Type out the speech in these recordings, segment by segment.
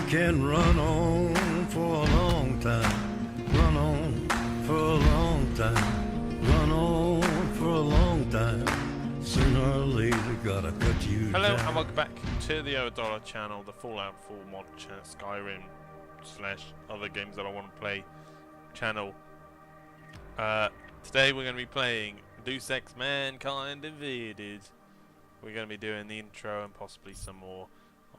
can run on for a long time, run on for a long time, run on for a long time. Sooner or later, gotta cut you Hello down. and welcome back to the $0 channel, the Fallout 4 mod Skyrim / other games that I want to play channel. Today we're going to be playing Deus Ex Mankind Divided. We're going to be doing the intro and possibly some more.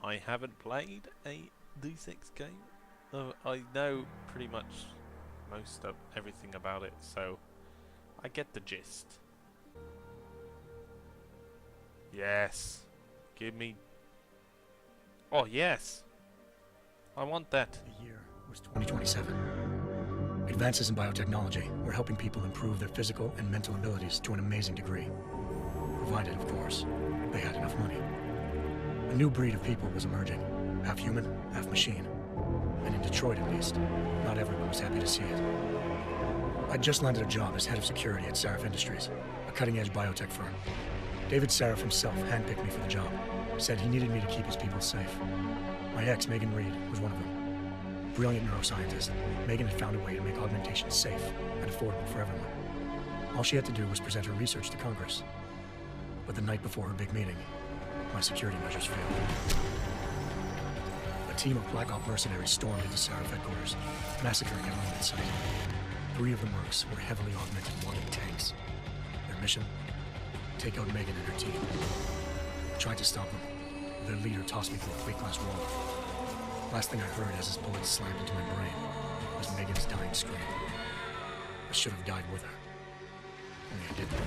I haven't played a Deus Ex game. I know pretty much most of everything about it, so I get the gist. Yes. Give me... Oh, yes. I want that. The year was 2027. Advances in biotechnology were helping people improve their physical and mental abilities to an amazing degree. Provided, of course, they had enough money. A new breed of people was emerging, half human, half machine. And in Detroit, at least, not everyone was happy to see it. I'd just landed a job as head of security at Sarif Industries, a cutting-edge biotech firm. David Sarif himself handpicked me for the job, said he needed me to keep his people safe. My ex, Megan Reed, was one of them. Brilliant neuroscientist, Megan had found a way to make augmentation safe and affordable for everyone. All she had to do was present her research to Congress. But the night before her big meeting, my security measures failed. A team of Black Op mercenaries stormed into Sarif headquarters, massacring everyone in sight. 3 of the mercs were heavily augmented walking tanks. Their mission? Take out Megan and her team. I tried to stop them. Their leader tossed me through a plate glass wall. Last thing I heard as his bullet slammed into my brain was Megan's dying scream. I should have died with her. Only I didn't.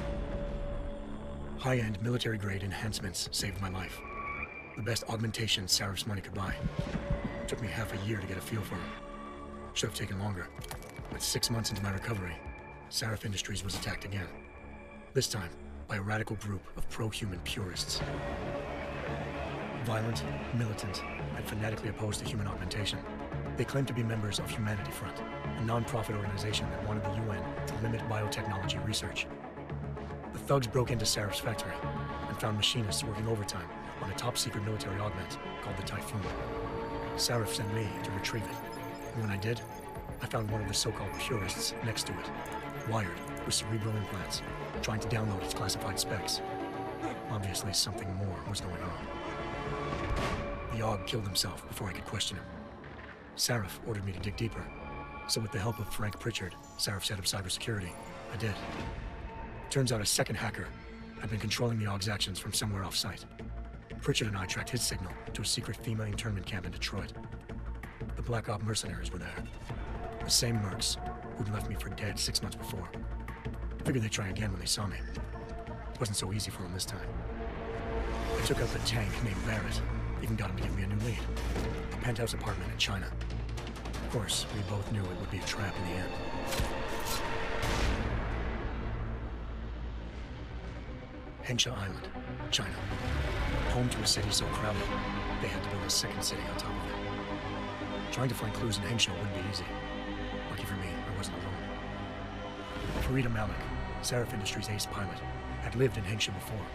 High-end military-grade enhancements saved my life. The best augmentation Sarif's money could buy. It took me half a year to get a feel for them. Should have taken longer. But 6 months into my recovery, Sarif Industries was attacked again. This time, by a radical group of pro-human purists. Violent, militant, and fanatically opposed to human augmentation. They claimed to be members of Humanity Front, a non-profit organization that wanted the UN to limit biotechnology research. The thugs broke into Sarif's factory and found machinists working overtime on a top-secret military augment called the Typhoon. Sarif sent me to retrieve it, and when I did, I found one of the so-called purists next to it, wired with cerebral implants, trying to download its classified specs. Obviously, something more was going on. The AUG killed himself before I could question him. Sarif ordered me to dig deeper, so with the help of Frank Pritchard, Sarif's head of cybersecurity, I did. Turns out a second hacker had been controlling the AUG's actions from somewhere off-site. Pritchard and I tracked his signal to a secret FEMA internment camp in Detroit. The Black Op mercenaries were there. The same mercs who'd left me for dead 6 months before. Figured they'd try again when they saw me. It wasn't so easy for them this time. I took out the tank named Barrett, even got him to give me a new lead. A penthouse apartment in China. Of course, we both knew it would be a trap in the end. Hengsha Island, China. Home to a city so crowded, they had to build a second city on top of it. Trying to find clues in Hengsha wouldn't be easy. Lucky for me, I wasn't alone. Farida Malik, Sarif Industries' ace pilot, had lived in Hengsha before.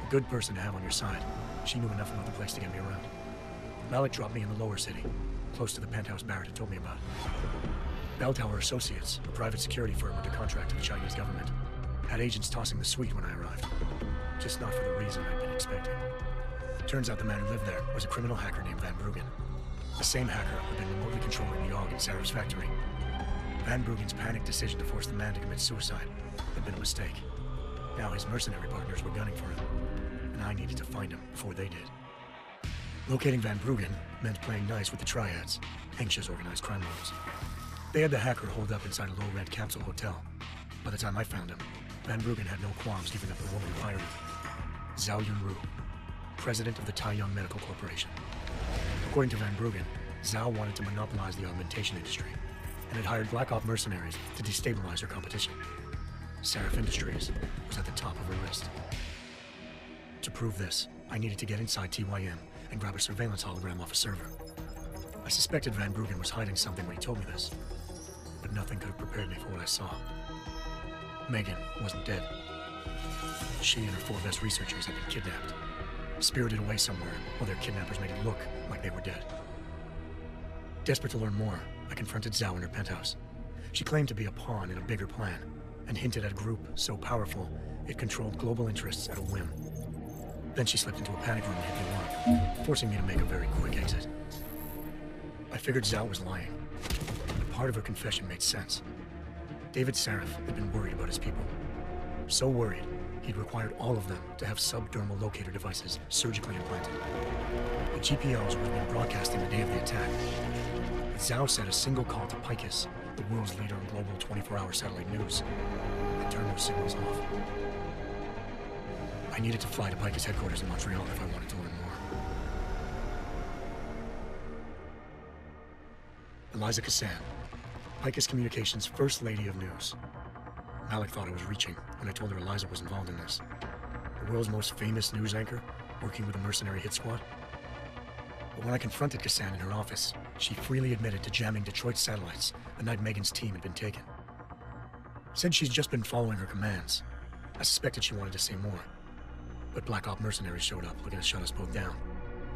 A good person to have on your side. She knew enough about the place to get me around. Malik dropped me in the lower city, close to the penthouse Barrett had told me about. Bell Tower Associates, a private security firm under contract to the Chinese government, had agents tossing the suite when I arrived. Just not for the reason I'd been expecting. Turns out the man who lived there was a criminal hacker named Van Bruggen. The same hacker who'd been remotely controlling the AUG in Sarif's factory. Van Bruggen's panicked decision to force the man to commit suicide had been a mistake. Now his mercenary partners were gunning for him, and I needed to find him before they did. Locating Van Bruggen meant playing nice with the Triads, Hengsha's organized crime lords. They had the hacker holed up inside a low-rent capsule hotel. By the time I found him, Van Bruggen had no qualms giving up the woman who hired him. Zhao Yunru, president of the Taiyang Medical Corporation. According to Van Bruggen, Zhao wanted to monopolize the augmentation industry, and had hired Black Op mercenaries to destabilize her competition. Sarif Industries was at the top of her list. To prove this, I needed to get inside TYM and grab a surveillance hologram off a server. I suspected Van Bruggen was hiding something when he told me this, but nothing could have prepared me for what I saw. Megan wasn't dead. She and her 4 best researchers had been kidnapped, spirited away somewhere while their kidnappers made it look like they were dead. Desperate to learn more, I confronted Zhao in her penthouse. She claimed to be a pawn in a bigger plan, and hinted at a group so powerful it controlled global interests at a whim. Then she slipped into a panic room and hit the alarm, forcing me to make a very quick exit. I figured Zhao was lying, but part of her confession made sense. David Sarif had been worried about his people. So worried, he'd required all of them to have subdermal locator devices surgically implanted. The GPOs would have been broadcasting the day of the attack. But Zhao said a single call to Picus, the world's leader in global 24-hour satellite news, and turned those signals off. I needed to fly to Picus headquarters in Montreal if I wanted to learn more. Eliza Cassan, Picus Communications' First Lady of News. Malik thought I was reaching when I told her Eliza was involved in this. The world's most famous news anchor, working with a mercenary hit squad. But when I confronted Cassan in her office, she freely admitted to jamming Detroit satellites the night Megan's team had been taken. Said she's just been following her commands. I suspected she wanted to say more. But Black Op mercenaries showed up looking to shut us both down.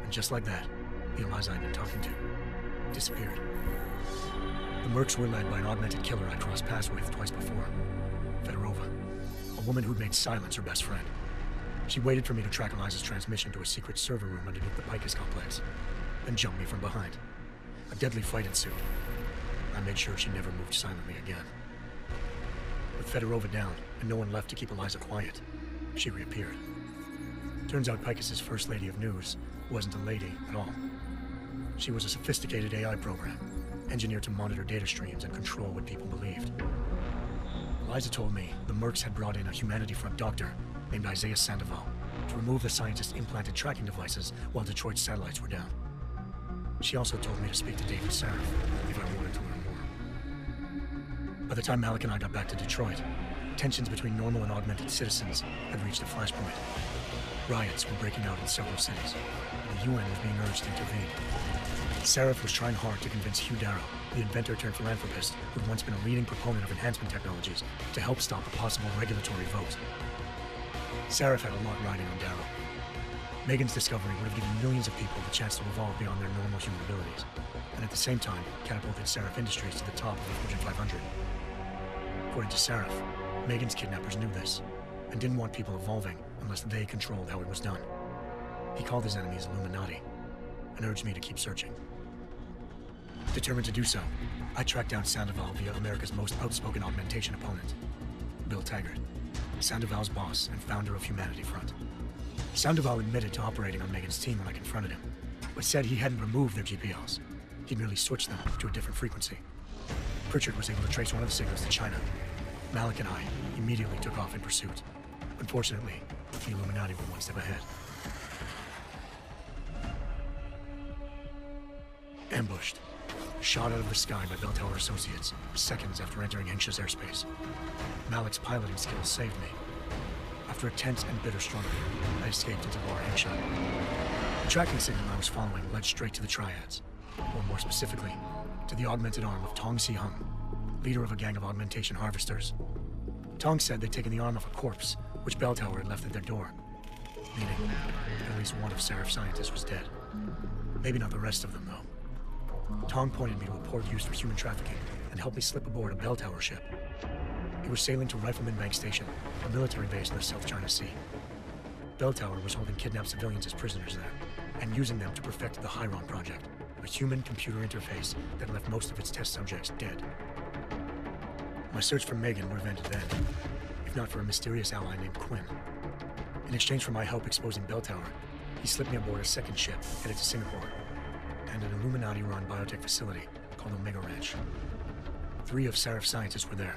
And just like that, the Eliza I'd been talking to disappeared. The Mercs were led by an augmented killer I'd crossed paths with twice before. Fedorova, a woman who'd made silence her best friend. She waited for me to track Eliza's transmission to a secret server room underneath the Picus complex, then jumped me from behind. A deadly fight ensued. I made sure she never moved silently again. With Fedorova down, and no one left to keep Eliza quiet, she reappeared. Turns out Picus's First Lady of News wasn't a lady at all. She was a sophisticated AI program, engineered to monitor data streams and control what people believed. Eliza told me the Mercs had brought in a Humanity Front doctor named Isaiah Sandoval to remove the scientist's implanted tracking devices while Detroit's satellites were down. She also told me to speak to David Sarif if I wanted to learn more. By the time Malik and I got back to Detroit, tensions between normal and augmented citizens had reached a flashpoint. Riots were breaking out in several cities, and the UN was being urged to intervene. Sarif was trying hard to convince Hugh Darrow, the inventor-turned-philanthropist who'd once been a leading proponent of enhancement technologies, to help stop a possible regulatory vote. Sarif had a lot riding on Darrow. Megan's discovery would have given millions of people the chance to evolve beyond their normal human abilities, and at the same time catapulted Sarif Industries to the top of the Fortune 500. According to Sarif, Megan's kidnappers knew this, and didn't want people evolving unless they controlled how it was done. He called his enemies Illuminati, and urged me to keep searching. Determined to do so, I tracked down Sandoval via America's most outspoken augmentation opponent, Bill Taggart, Sandoval's boss and founder of Humanity Front. Sandoval admitted to operating on Megan's team when I confronted him, but said he hadn't removed their GPLs. He'd merely switched them to a different frequency. Pritchard was able to trace one of the signals to China. Malik and I immediately took off in pursuit. Unfortunately, the Illuminati were one step ahead. Ambushed. Shot out of the sky by Bell Tower Associates, seconds after entering Hengsha's airspace. Malik's piloting skills saved me. After a tense and bitter struggle, I escaped into Lower Hengsha. The tracking signal I was following led straight to the Triads, or more specifically, to the augmented arm of Tong Si-hung, leader of a gang of augmentation harvesters. Tong said they'd taken the arm of a corpse, which Bell Tower had left at their door, meaning at least one of Sarif's scientists was dead. Maybe not the rest of them, though. Tong pointed me to a port used for human trafficking and helped me slip aboard a Bell Tower ship. It was sailing to Rifleman Bank Station, a military base in the South China Sea. Bell Tower was holding kidnapped civilians as prisoners there, and using them to perfect the Hyron Project, a human-computer interface that left most of its test subjects dead. My search for Megan would have ended then, if not for a mysterious ally named Quinn. In exchange for my help exposing Bell Tower, he slipped me aboard a second ship headed to Singapore, and an Illuminati-run biotech facility called Omega Ranch. 3 of Sarif's scientists were there,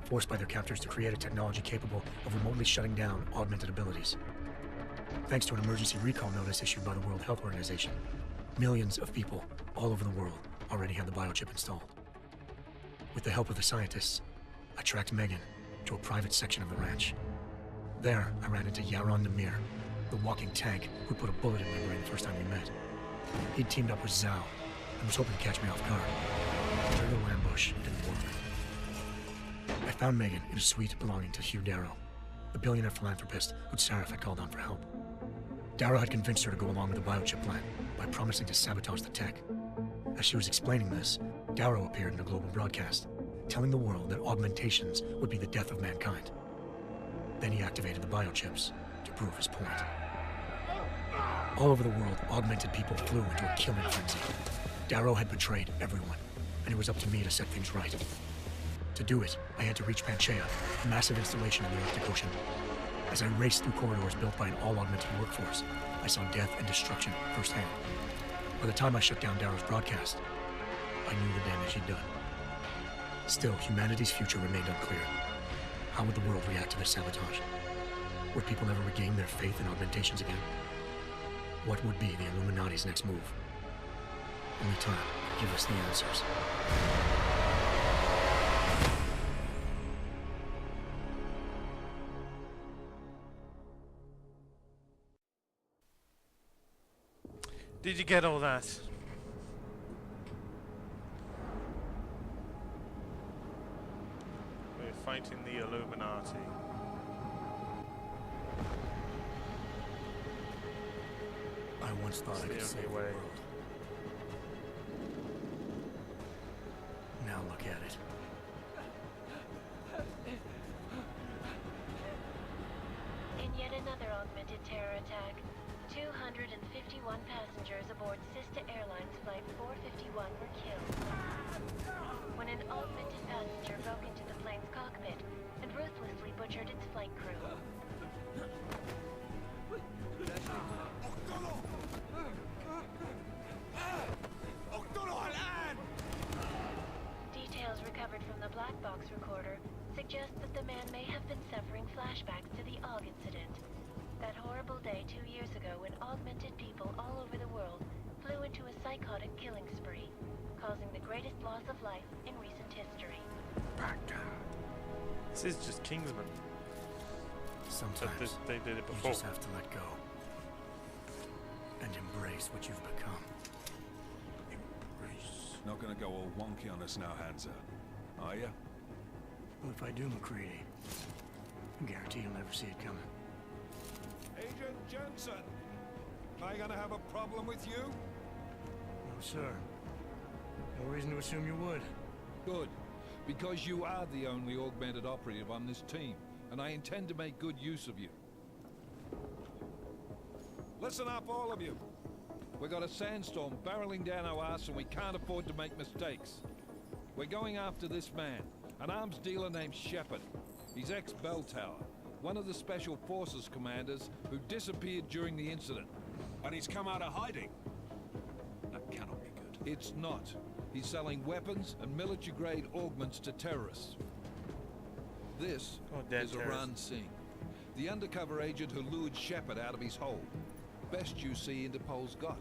forced by their captors to create a technology capable of remotely shutting down augmented abilities. Thanks to an emergency recall notice issued by the World Health Organization, millions of people all over the world already had the biochip installed. With the help of the scientists, I tracked Megan to a private section of the ranch. There, I ran into Yaron Namir, the walking tank who put a bullet in my brain the first time we met. He'd teamed up with Zhao and was hoping to catch me off guard. Their little ambush didn't work. I found Megan in a suite belonging to Hugh Darrow, the billionaire philanthropist who Sarif had called on for help. Darrow had convinced her to go along with the biochip plan by promising to sabotage the tech. As she was explaining this, Darrow appeared in a global broadcast, telling the world that augmentations would be the death of mankind. Then he activated the biochips to prove his point. All over the world, augmented people flew into a killing frenzy. Darrow had betrayed everyone, and it was up to me to set things right. To do it, I had to reach Panchaea, a massive installation in the Arctic Ocean. As I raced through corridors built by an all-augmented workforce, I saw death and destruction firsthand. By the time I shut down Darrow's broadcast, I knew the damage he'd done. Still, humanity's future remained unclear. How would the world react to this sabotage? Would people ever regain their faith in augmentations again? What would be the Illuminati's next move? Only time could give us the answers. Did you get all that? We're fighting the Illuminati. I once thought I could It's the save only the way. world. Now look at it. In yet another augmented terror attack, 251 passengers aboard Sister Airlines Flight 451 were killed when an augmented passenger broke into the plane's cockpit and ruthlessly butchered its flight crew. Details recovered from the black box recorder suggest that the man may have been suffering flashbacks to the AUG incident. That horrible day 2 years ago when augmented people all over the world flew into a psychotic killing spree, causing the greatest loss of life in recent history. This is just Kingsman. Sometimes They did it you before. just have to let go and embrace what you've become. Not gonna go all wonky on us now, Hansa. Are ya? Well, if I do, McCready, I guarantee you'll never see it coming. Agent Jensen! Am I gonna have a problem with you? No, sir. No reason to assume you would. Good. Because you are the only augmented operative on this team, and I intend to make good use of you. Listen up, all of you. We got a sandstorm barreling down our arse and we can't afford to make mistakes. We're going after this man, an arms dealer named Shepard. He's ex-Bell Tower, one of the Special Forces commanders who disappeared during the incident. And he's come out of hiding. That cannot be good. It's not. He's selling weapons and military-grade augments to terrorists. This Oh, dead is terrorists. Aran Singh, the undercover agent who lured Shepard out of his hole. Best you see Interpol's got.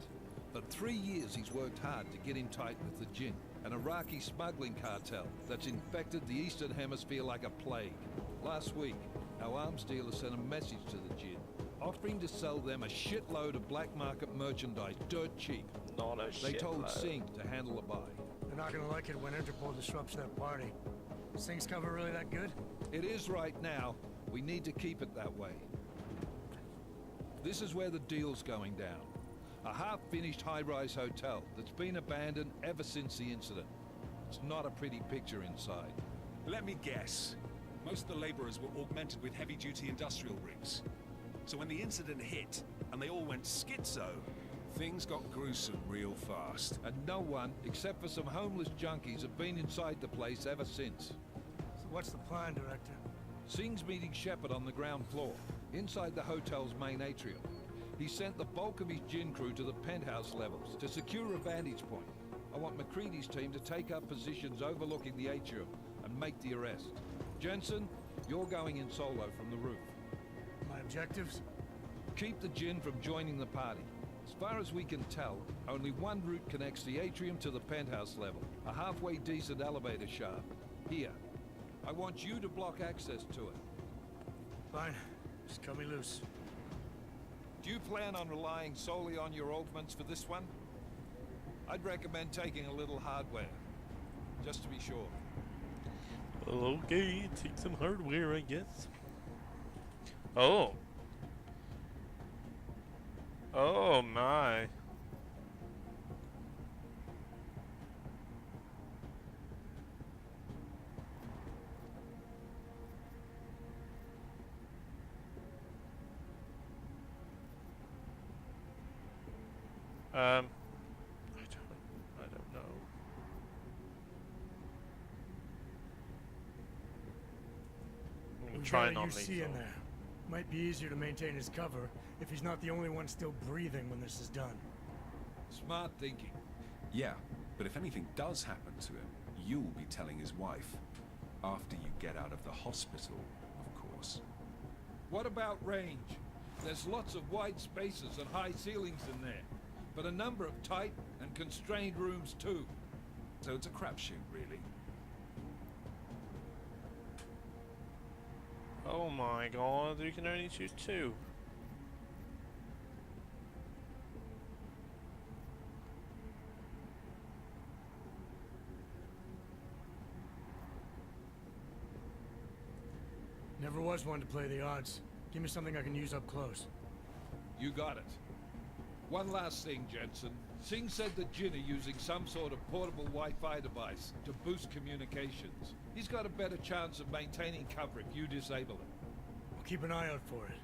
For 3 years he's worked hard to get in tight with the Jinn, an Iraqi smuggling cartel that's infected the Eastern Hemisphere like a plague. Last week, our arms dealer sent a message to the Jinn, offering to sell them a shitload of black market merchandise dirt cheap. Not a They told shitload. Singh to handle the buy. They're not gonna like it when Interpol disrupts their party. Is Things cover really that good? It is right now. We need to keep it that way. This is where the deal's going down. A half-finished high-rise hotel that's been abandoned ever since the incident. It's not a pretty picture inside. Let me guess. Most of the laborers were augmented with heavy-duty industrial rigs. So when the incident hit, and they all went schizo, things got gruesome real fast. And no one, except for some homeless junkies, have been inside the place ever since. So what's the plan, Director? Singh's meeting Shepard on the ground floor, inside the hotel's main atrium. He sent the bulk of his Jinn crew to the penthouse levels to secure a vantage point. I want McCready's team to take up positions overlooking the atrium and make the arrest. Jensen, you're going in solo from the roof. My objectives? Keep the Jinn from joining the party. As far as we can tell, only one route connects the atrium to the penthouse level, a halfway decent elevator shaft. Here. I want you to block access to it. Fine. Just cut me loose. Do you plan on relying solely on your augments for this one? I'd recommend taking a little hardware, just to be sure. Well, okay, take some hardware, I guess. Oh. Oh my. I don't know. We'll We've try got a UC non-lethal. in there. Might be easier to maintain his cover if he's not the only one still breathing when this is done. Smart thinking. Yeah, but if anything does happen to him, you'll be telling his wife. After you get out of the hospital, of course. What about range? There's lots of wide spaces and high ceilings in there, but a number of tight and constrained rooms too. So it's a crapshoot, really. Oh my god, you can only shoot 2. Never was one to play the odds. Give me something I can use up close. You got it. One last thing, Jensen. Singh said that Jin are using some sort of portable Wi-Fi device to boost communications. He's got a better chance of maintaining cover if you disable it. I'll keep an eye out for it.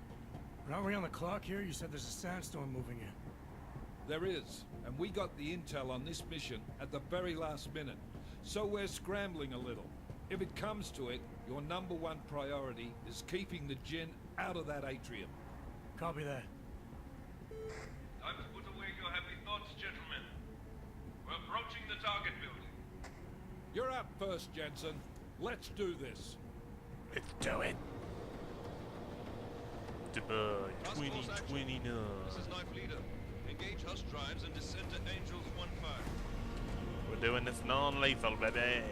But aren't we on the clock here? You said there's a sandstorm moving in. There is, and we got the intel on this mission at the very last minute. So we're scrambling a little. If it comes to it, your #1 priority is keeping the Jinn out of that atrium. Copy that. Time to put away your happy thoughts, gentlemen. We're approaching the target building. You're up first, Jensen. Let's do this. Let's do it. Dubai 2029. This is Knife Leader. Engage Hush drives and descend to Angels 1-5. We're doing this non-lethal, baby.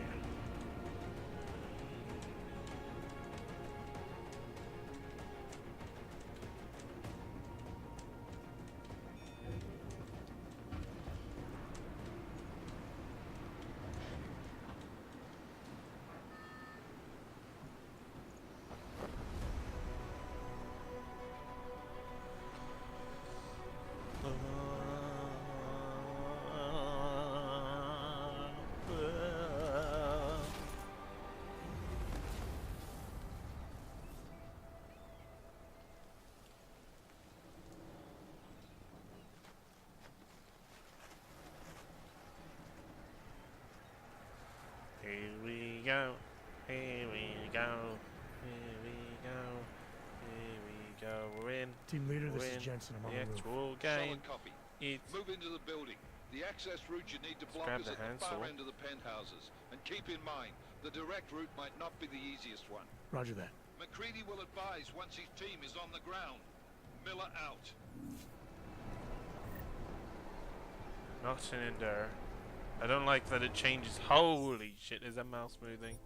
Here we go, here we go, here we go, here we go. We're in. Team leader, this We're is in Jensen. I'm on the the roof. actual game. Solid copy. It's Move into the building. The access route you need to block grab is the at the handsaw. far end of the penthouses. And keep in mind, the direct route might not be the easiest one. Roger that. McCready will advise once his team is on the ground. Miller out. nothing in there. I don't like that it changes. Holy shit, is that mouse moving?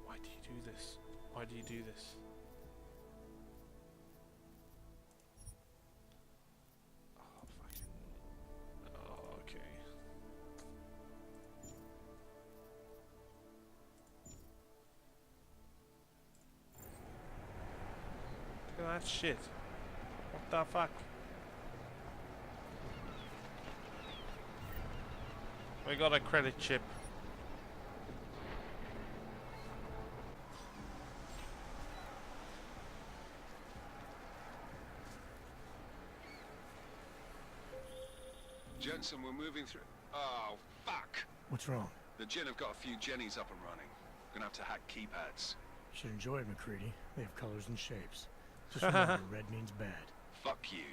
Why do you do this? Why do you do this? Oh, fucking... Oh, okay. Look at that shit. What the fuck? We got a credit chip. Jensen, we're moving through. Oh, fuck! What's wrong? The Jinn have got a few Jennies up and running. Gonna have to hack keypads. Should enjoy it, McCready. They have colors and shapes. Just remember, red means bad. Fuck you.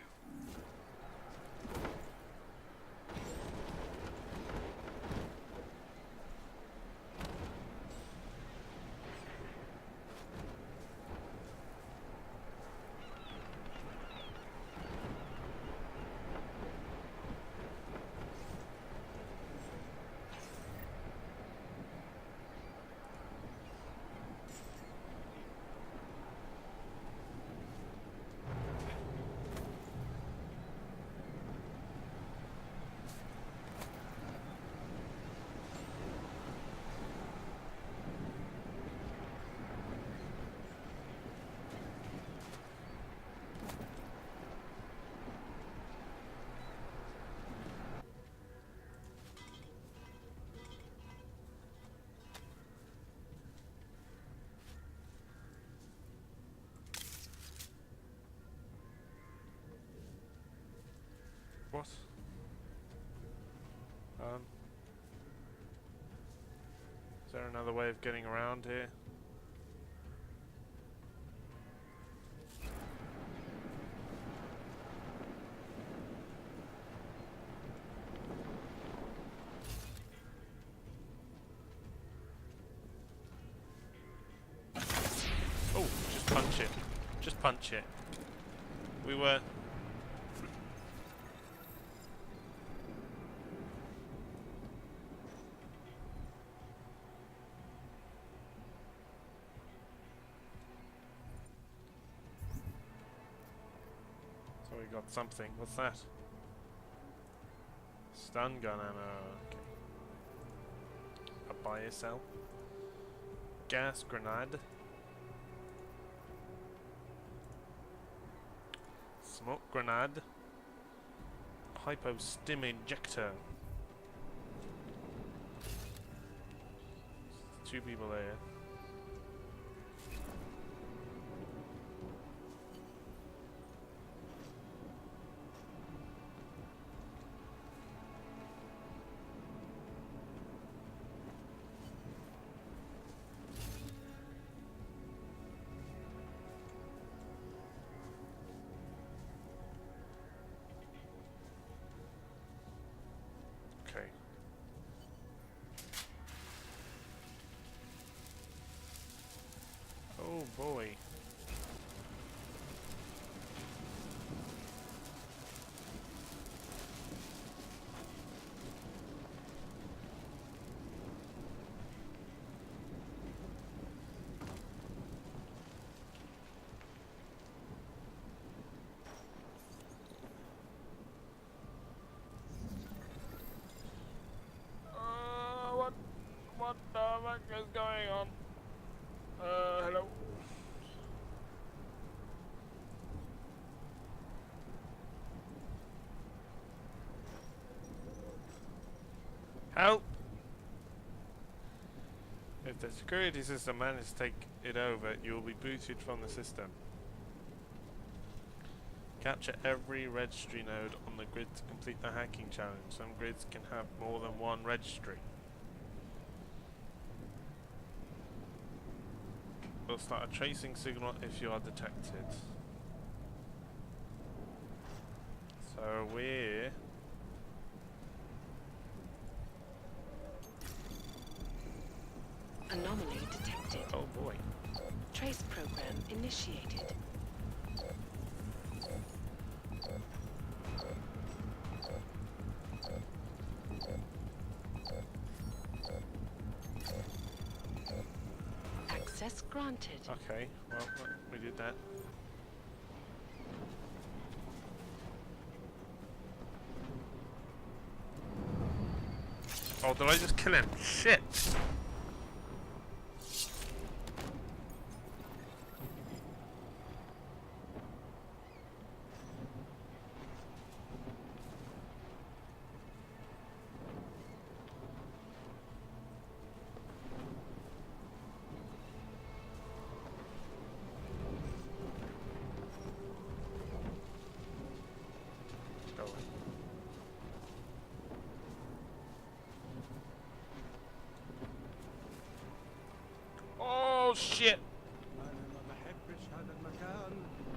What? Is there another way of getting around here? Oh, just punch it. Just punch it. We were... So we got something. What's that? Stun gun ammo. Okay. A buy sell. Gas grenade. Smoke grenade. Hypo stim injector. Two people there. Okay. Oh boy. What the fuck is going on? Hello? Help! If the security system manages to take it over, you will be booted from the system. Capture every registry node on the grid to complete the hacking challenge. Some grids can have more than one registry. We'll start a tracing signal if you are detected. So we're... Anomaly detected. Oh boy. Trace program initiated. Access granted. Okay, well, we did that. Oh, did I just kill him? Shit! Oh shit! أنا ما بحبش هذا المكان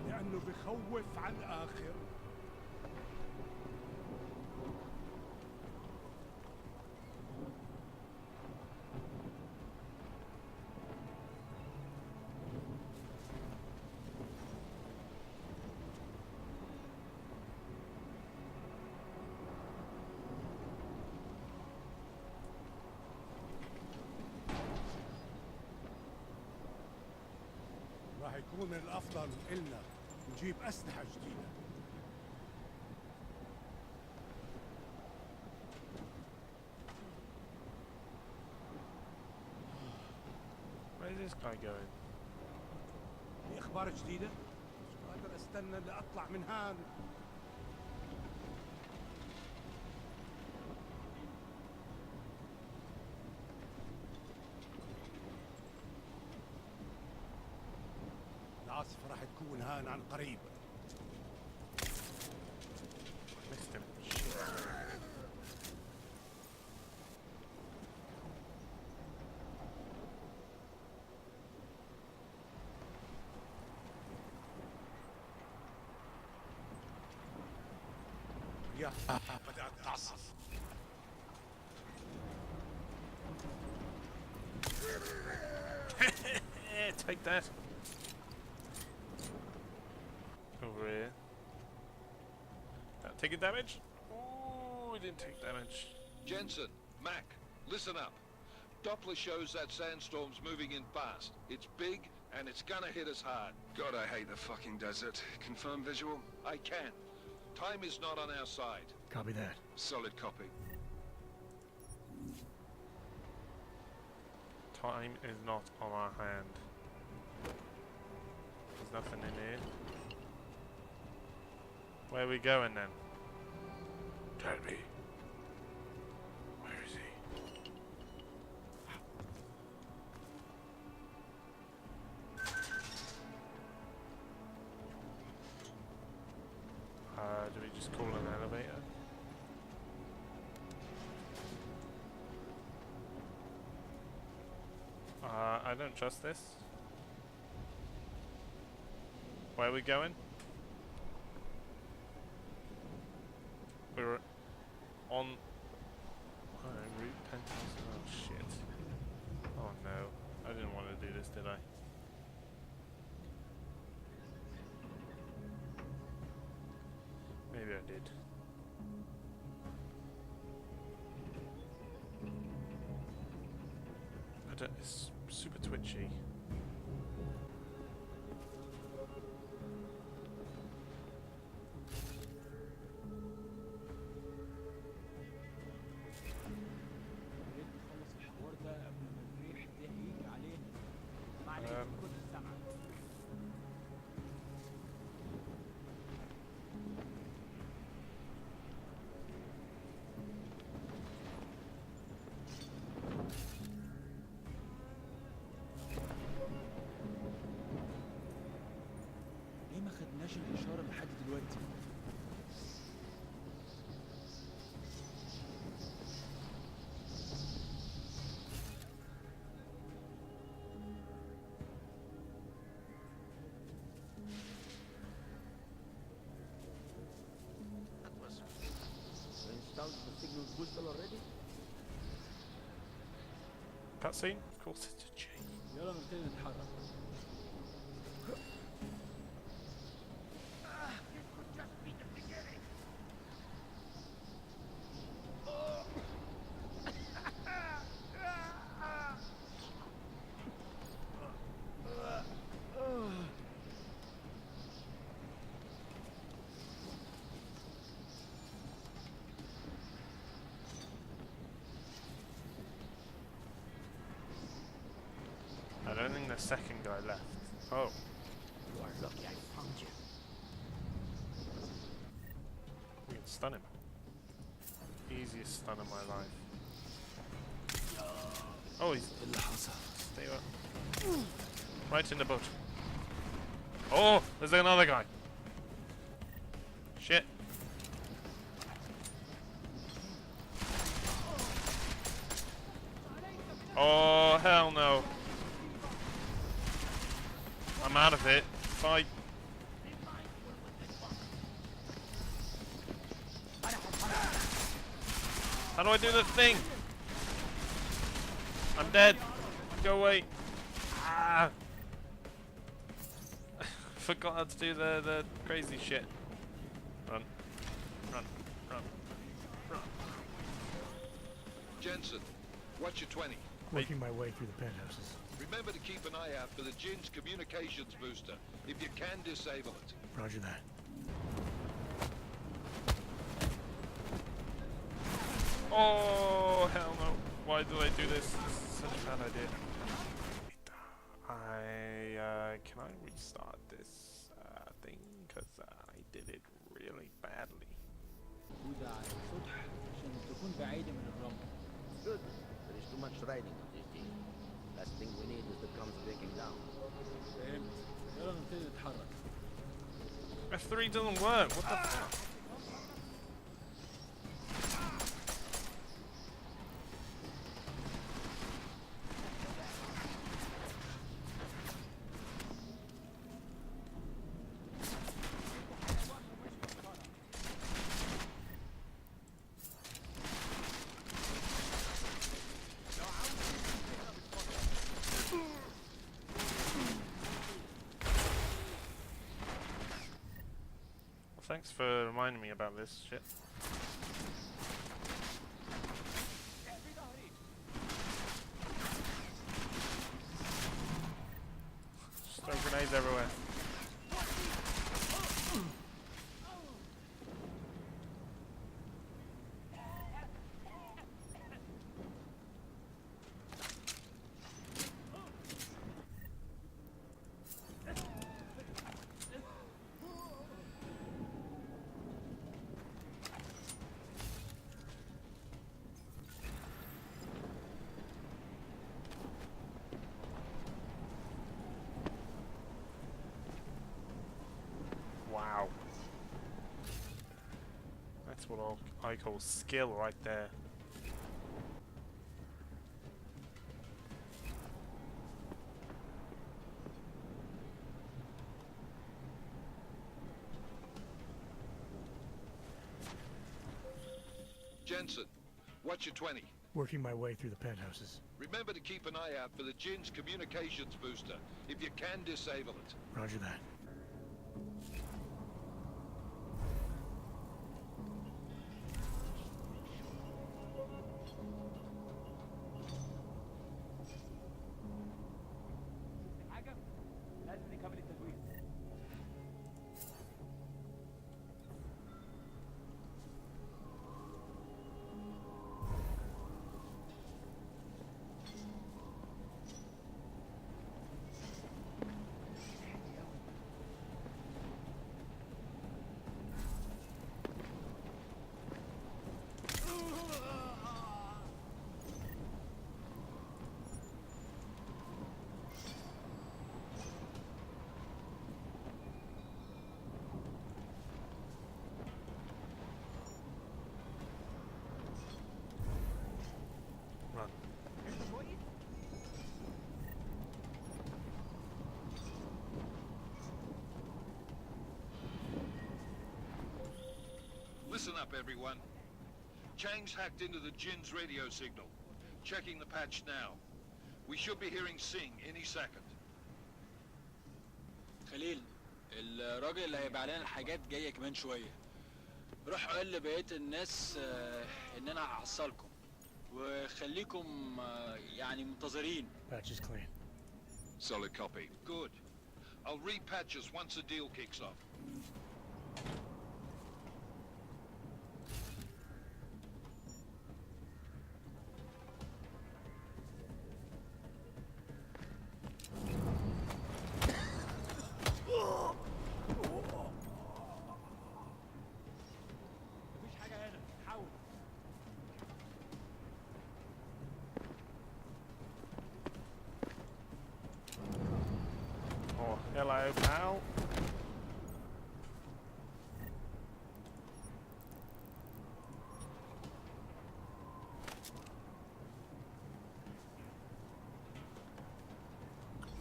لأنه بخوف على الآخر. راح يكون من الأفضل إلنا نجيب أسلحة جديدة. Where's this guy going? في أخبار جديدة؟ مش قادر أستنى لأطلع من هان. العاصفة راح تكون هان عن قريب. Missed him. الحريقة بدأت تعصف. Take that. Over here. Taking damage? Ooh, we didn't take damage. Jensen, Mac, listen up. Doppler shows that sandstorm's moving in fast. It's big, and it's gonna hit us hard. God, I hate the fucking desert. Confirm visual? I can. Time is not on our side. Copy that. Solid copy. Time is not on our hand. There's nothing in here. Where are we going then? Tell me. Where is he? Do we just call an elevator? I don't trust this. Where are we going? We're on route penthouse. Oh shit. Oh no. I didn't want to do this, did I? Maybe I did. It's super twitchy. ليه ما خدناش الإشارة لحد دلوقتي؟ Cutscene? Of course it's a G. يلا نبتدي نتحرك. I don't think the second guy left. Oh. You are lucky I found you. We can stun him. Easiest stun of my life. Oh, he's... Stay up. Right in the butt. Oh! There's another guy. Shit. Oh, hell no. I'm out of it. Fight. How do I do the thing? I'm dead. Go away. Ah. Forgot how to do the crazy shit. Run. Run. Run. Run. Jensen, what's your 20? Working my way through the penthouses. Remember to keep an eye out for the Jin's communications booster, if you can disable it. Roger that. Oh, hell no. Why did I do this? This is such a bad idea. Can I restart this thing? Because I did it really badly. موجودة على السطح عشان تكون بعيدة من الرمل. Good. There is too much riding on this thing. Last thing we need is the drums breaking down. فهمت. يلا نبتدي نتحرك. F3 doesn't work. What the fuck? Thanks for reminding me about this shit. Just throw grenades everywhere. Wow. That's what I call skill right there. Jensen, what's your 20? Working my way through the penthouses. Remember to keep an eye out for the Jin's communications booster, if you can disable it. Roger that. Run. Listen up, everyone. Chang's hacked into the Jin's radio signal. Checking the patch now. We should be hearing Sing any second. خليل، الراجل اللي هيبيع لنا الحاجات جايه كمان شويه. روح قول لبقيه الناس ان انا هحصلكم وخليكم يعني منتظرين. Patch is clean. Solid copy. Good. I'll repatch us once the deal kicks off. Oh, hello, pal.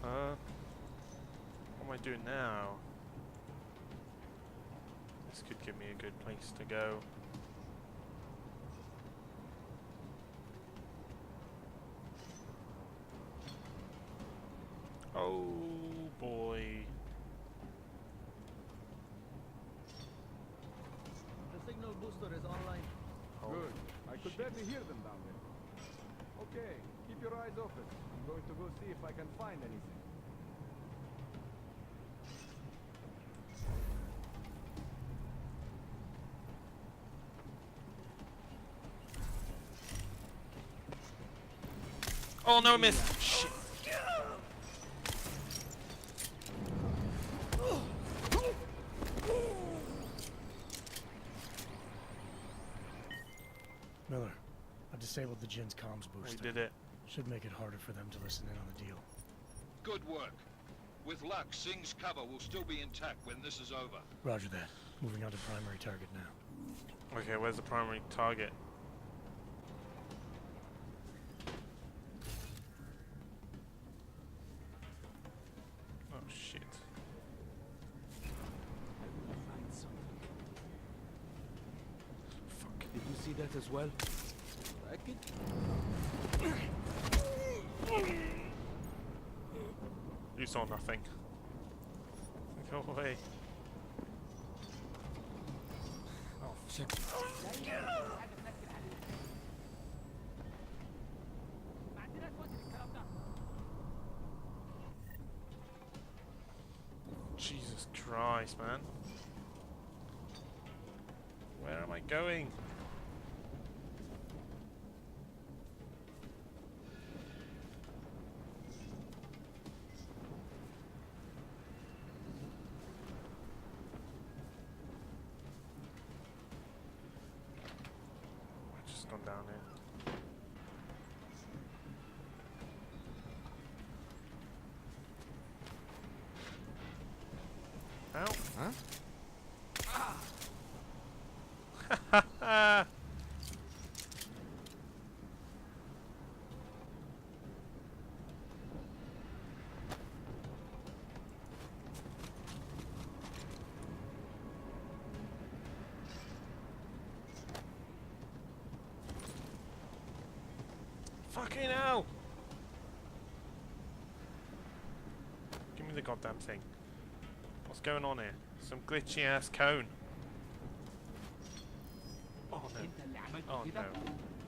What am I doing now? This could give me a good place to go. Oh boy. The signal booster is online. Oh, Good. I could barely hear them down there. Okay, keep your eyes open. I'm going to go see if I can find anything. Oh no, miss! Shit. Miller, I disabled the Jin's comms We booster. did it. Should make it harder for them to listen in on the deal. Good work. With luck, Sing's cover will still be intact when this is over. Roger that. Moving on to primary target now. Okay, where's the primary target? Oh shit. Fuck. Did you see that as well? You saw nothing. Go away. Jesus Christ, man. Where am I going? I've just gone down here. Ow. Huh? Ah! Fucking hell! Give me the goddamn thing. What's going on here? Some glitchy ass cone. Oh no. Oh no.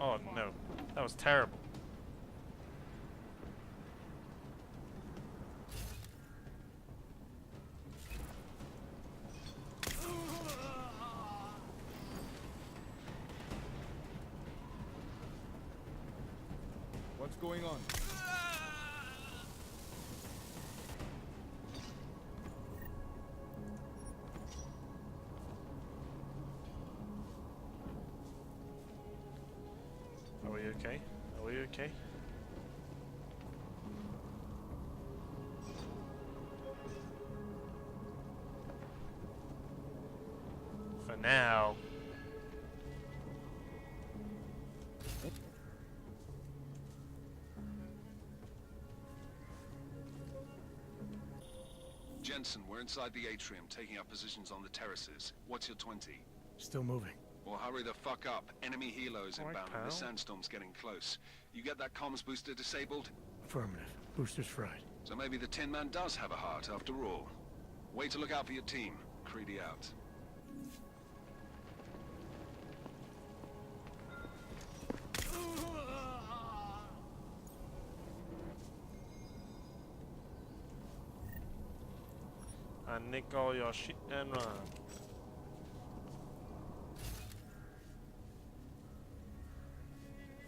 Oh no. That was terrible. What's going on? Are we okay? Are we okay? For now. Jensen, we're inside the atrium, taking up positions on the terraces. What's your 20? Still moving. Well, hurry the fuck up. Enemy helos Alright, inbound and pal. the sandstorm's getting close. You get that comms booster disabled? Affirmative. Booster's fried. So maybe the Tin Man does have a heart after all. Way to look out for your team. Creedy out. And nick all your shit and run.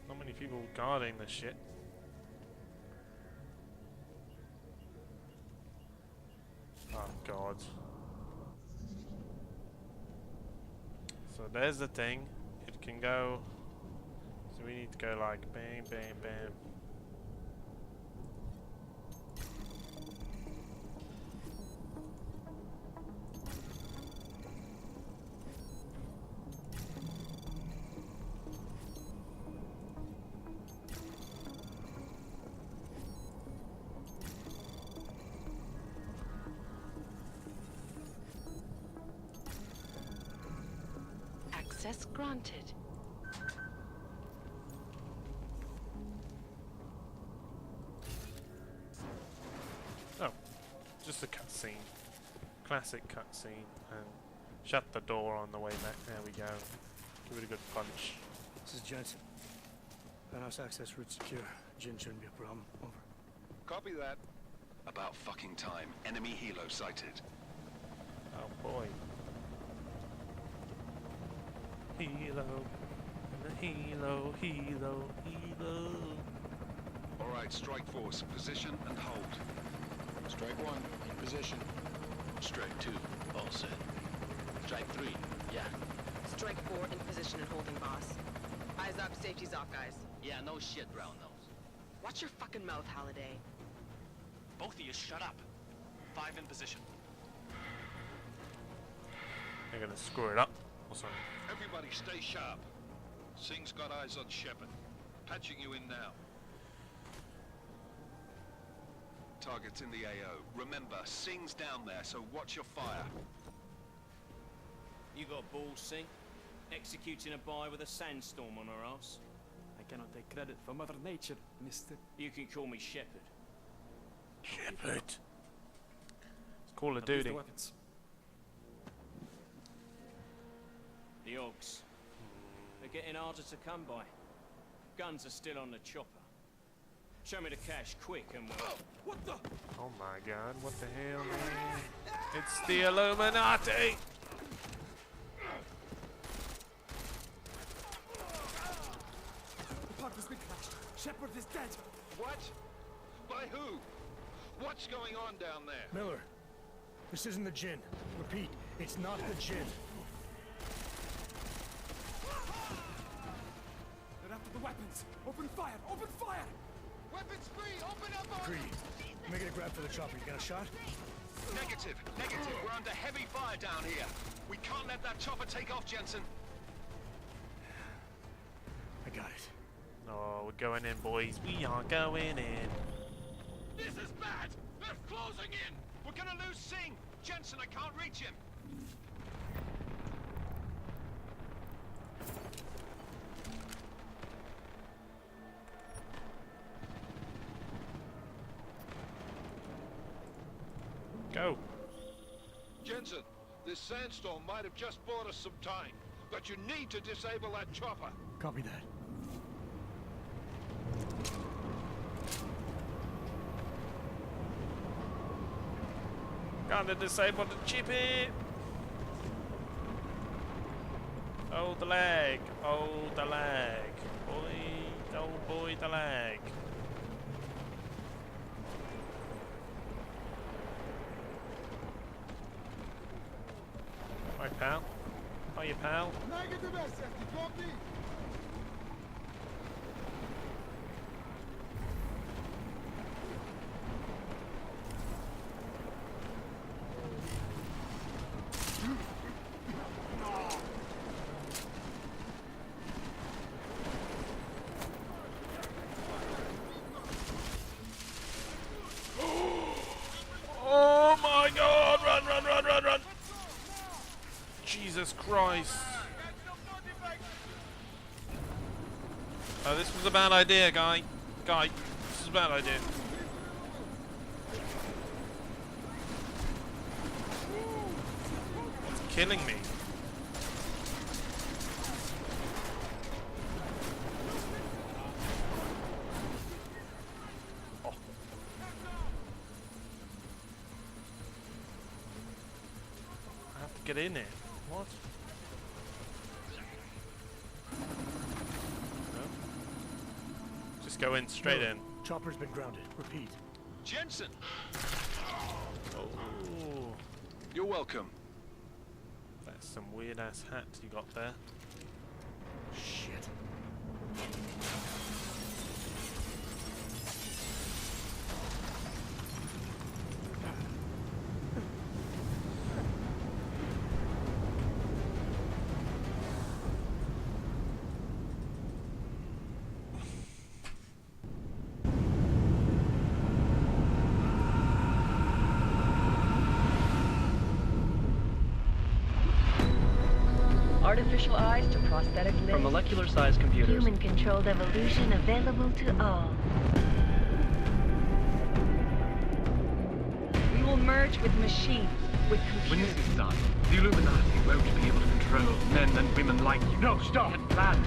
Not many people guarding this shit. Oh god. So there's the thing. It can go. So we need to go like bam, bam, bam. Access granted. Oh, just a cutscene. Classic cutscene. And shut the door on the way back. There we go. Give it a good punch. This is Jensen. Penthouse access route secure. Jin shouldn't be a problem. Over. Copy that. About fucking time. Enemy helo sighted. Oh boy. Helo. Helo, helo, helo. Alright, strike force. Position and hold. Strike 1, in position. Strike 2, all set. Strike 3, yeah. Strike 4 in position and holding, boss. Eyes up, safety's off, guys. Yeah, no shit, brown nose. Watch your fucking mouth, Holiday. Both of you shut up. 5 in position. They're gonna screw it up. Or something. Everybody stay sharp. Singh's got eyes on Shepard. Patching you in now. Target's in the AO. Remember, Singh's down there, so watch your fire. You got balls, Singh? Executing a buy with a sandstorm on her ass? I cannot take credit for Mother Nature, mister. You can call me Shepard. Shepard. It's Call of Now, use Duty. the weapons. The Ogs. They're getting harder to come by. Guns are still on the chopper. Show me the cash, quick, and we'll... What the? Oh my god, what the hell, man? It's the Illuminati! The park has been crashed. Shepard is dead. What? By who? What's going on down there? Miller, this isn't the Jinn. Repeat, it's not the Jinn. They're after the weapons. Open fire! Open fire! Weapons free! Open up on Greedy, making a grab for the chopper. You got a shot? Negative. Negative. We're under heavy fire down here. We can't let that chopper take off, Jensen. I got it. Oh, we're going in, boys. We are going in. This is bad! They're closing in! We're gonna lose Singh! Jensen, I can't reach him! Go. Jensen, this sandstorm might have just bought us some time, but you need to disable that chopper. Copy that. Gotta disable the chippy. Oh, the lag. Oh, the lag. Boy, oh boy, the lag. Hi, pal. Hiya, pal. Negative asset, you copy? Oh my god! Run, run, run, run, run! Jesus Christ. Oh, this was a bad idea, guy. This is a bad idea. It's killing me. Oh. I have to get in it. What? No? Just go in, straight in. Chopper's been grounded. Repeat. Jensen! Oh. You're welcome. That's some weird ass hat you got there. Shit. Artificial eyes to prosthetic limbs. From molecular-sized computers. Human-controlled evolution available to all. We will merge with machines, with computers. When this is done, the Illuminati won't be able to control men and women like you. No, stop! And planned.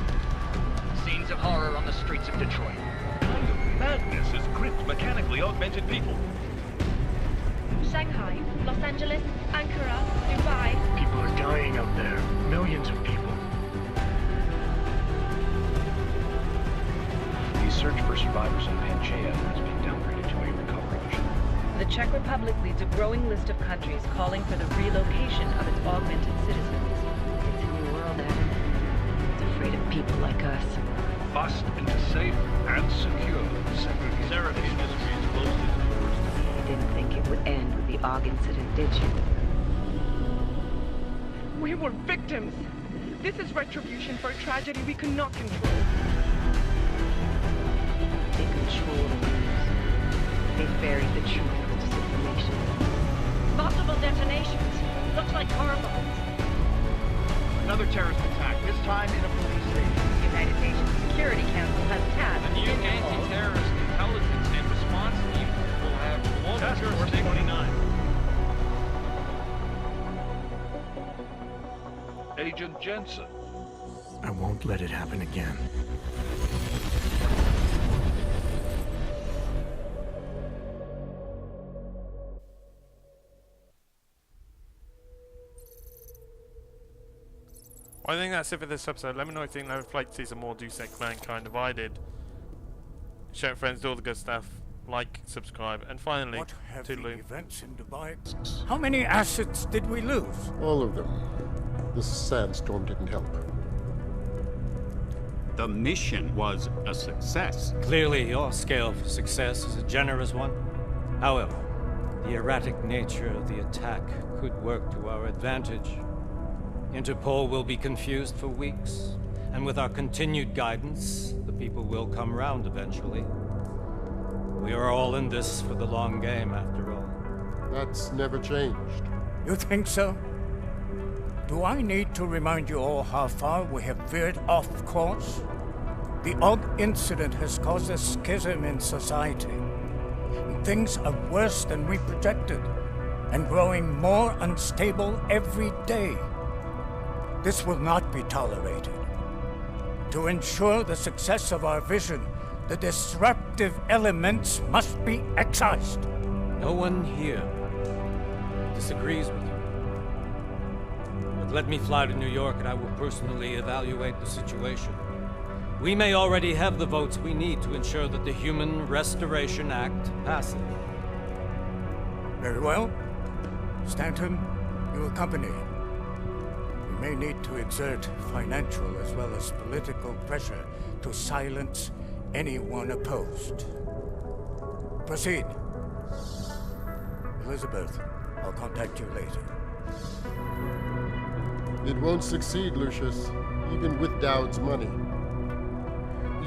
Scenes of horror on the streets of Detroit. What kind of madness has gripped mechanically augmented people? Shanghai, Los Angeles, Ankara, Dubai. People are dying out there. Millions of people. The search for survivors in Pangaea has been downgraded to a recovery mission. The Czech Republic leads a growing list of countries calling for the relocation of its augmented citizens. It's a new world, Adam. It's afraid of people like us. Bust into safe and secure Seraph Industries closed its doors. You didn't think it would end with the AUG incident, did you? We were victims. This is retribution for a tragedy we could not control. They control the news. They buried the truth with disinformation. Multiple detonations. Looks like car bombs. Another terrorist attack, this time in a police station. The United Nations Security Council has tasked The new anti-terrorist intelligence and response team will have global jurisdiction. 29. Agent Jensen. I won't let it happen again. I think that's it for this episode. Let me know if you think I'd like to see some more Deus Ex Mankind Divided. Share it with friends, do all the good stuff. Like, subscribe, and finally, What have toodaloo. the events in Dubai? How many assets did we lose? All of them. This sandstorm didn't help. The mission was a success. Clearly, your scale for success is a generous one. However, the erratic nature of the attack could work to our advantage. Interpol will be confused for weeks, and with our continued guidance, the people will come round eventually. We are all in this for the long game, after all. That's never changed. You think so? Do I need to remind you all how far we have veered off course? The Og incident has caused a schism in society. Things are worse than we projected, and growing more unstable every day. This will not be tolerated. To ensure the success of our vision, the disruptive elements must be excised. No one here disagrees with you. But let me fly to New York and I will personally evaluate the situation. We may already have the votes we need to ensure that the Human Restoration Act passes. Very well. Stanton, you accompany. We may need to exert financial as well as political pressure to silence anyone opposed. Proceed. Elizabeth, I'll contact you later. It won't succeed, Lucius, even with Dowd's money.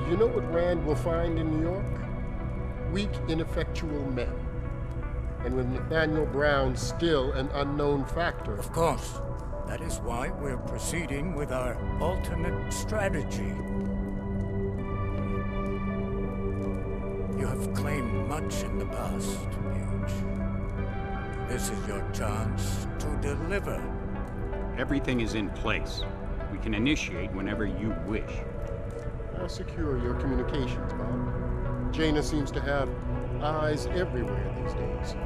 You know what Rand will find in New York? Weak, ineffectual men. And with Nathaniel Brown still an unknown factor. Of course. That is why we're proceeding with our alternate strategy. You have claimed much in the past, Paige. This is your chance to deliver. Everything is in place. We can initiate whenever you wish. How secure your communications, Bob? Jaina seems to have eyes everywhere these days.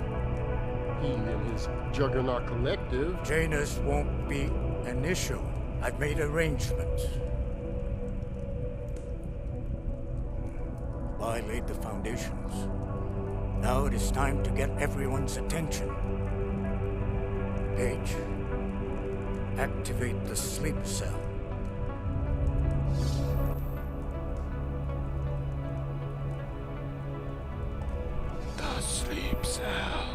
He and his Juggernaut Collective... Jaina's won't be an issue. I've made arrangements. I laid the foundations. Now it is time to get everyone's attention. Paige, activate the sleep cell. The sleep cell.